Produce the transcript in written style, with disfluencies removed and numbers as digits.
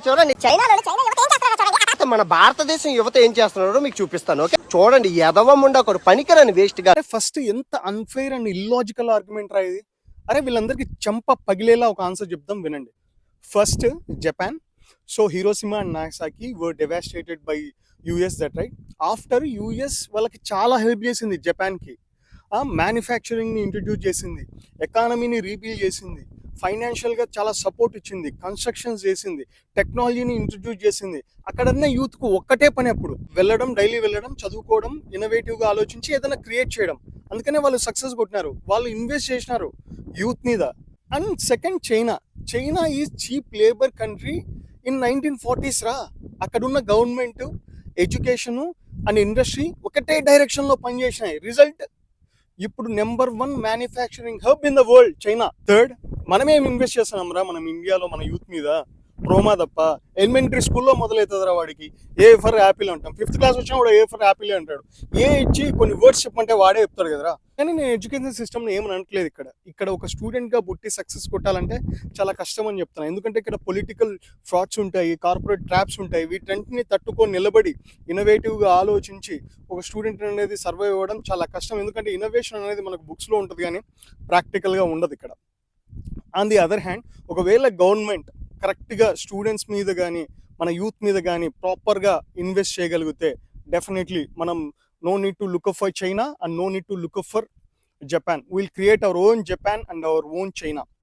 చూడండి మన భారతదేశం యువత ఏం చేస్తున్నారో మీకు చూపిస్తాను. ఓకే, చూడండి. ఎదవముండా ఒకడు పనికిరాని వేస్ట్ గా. ఫస్ట్ ఎంత అన్ఫెయిర్ అండ్ ఇల్లాజికల్ ఆర్గ్యుమెంట్ రా ఇది. అరే వీళ్ళందరికీ చెంప పగిలేలా ఒక ఆన్సర్ చెప్తాం వినండి. First Japan. So Hiroshima and Nagasaki were devastated by US, that right. After US వాళ్ళకి చాలా హెల్ప్ చేసింది జపాన్కి. మ్యానుఫ్యాక్చరింగ్ని ఇంట్రడ్యూస్ చేసింది, ఎకానమీని రీబిల్డ్ చేసింది, ఫైనాన్షియల్గా చాలా సపోర్ట్ ఇచ్చింది, కన్స్ట్రక్షన్స్ చేసింది, టెక్నాలజీని ఇంట్రడ్యూస్ చేసింది. అక్కడన్న యూత్కు ఒక్కటే పని అప్పుడు వెళ్ళడం, డైలీ వెళ్ళడం, చదువుకోవడం, ఇన్నోవేటివ్గా ఆలోచించి ఏదైనా క్రియేట్ చేయడం. అందుకనే వాళ్ళు సక్సెస్ కొట్టినారు, వాళ్ళు ఇన్వెస్ట్ చేసినారు యూత్ మీద. And second China is cheap labour country in 1940s రా. అక్కడున్న గవర్నమెంట్, ఎడ్యుకేషను అండ్ ఇండస్ట్రీ ఒకటే డైరెక్షన్లో పనిచేసినాయి. రిజల్ట్ ఇప్పుడు number 1 manufacturing hub in the world China. Third, మనమేం ఇన్వెస్ట్ చేస్తున్నాం రా మనం ఇండియాలో మన యూత్ మీద? ప్రోమా తప్ప. ఎలిమెంటరీ స్కూల్లో మొదలవుతుందిరా వాడికి. ఏ ఫర్ యాపిల్ అంటాం, 5th క్లాస్ వచ్చినా కూడా ఏ ఫర్ యాపిల్ అంటాడు. ఏ ఇచ్చి కొన్ని వర్డ్స్ చెప్పమంటే వాడే చెప్తాడు కదరా. కానీ నేను ఎడ్యుకేషన్ సిస్టమ్ని ఏమని అనట్లేదు. ఇక్కడ ఒక స్టూడెంట్గా పుట్టి సక్సెస్ కొట్టాలంటే చాలా కష్టం అని చెప్తున్నాను. ఎందుకంటే ఇక్కడ పొలిటికల్ ఫ్రాడ్స్ ఉంటాయి, కార్పొరేట్ ట్రాప్స్ ఉంటాయి. వీటన్నిటిని తట్టుకొని నిలబడి ఇన్నోవేటివ్గా ఆలోచించి ఒక స్టూడెంట్ అనేది సర్వైవ్ అవ్వడం చాలా కష్టం. ఎందుకంటే ఇన్నోవేషన్ అనేది మనకు బుక్స్లో ఉంటుంది కానీ ప్రాక్టికల్గా ఉండదు ఇక్కడ. ఆన్ ది అదర్ హ్యాండ్, ఒకవేళ గవర్నమెంట్ కరెక్ట్గా స్టూడెంట్స్ మీద కానీ మన యూత్ మీద కానీ ప్రాపర్గా ఇన్వెస్ట్ చేయగలిగితే డెఫినెట్లీ మనం no need to look up for China and no need to look up for Japan. We'll create our own Japan and our own China.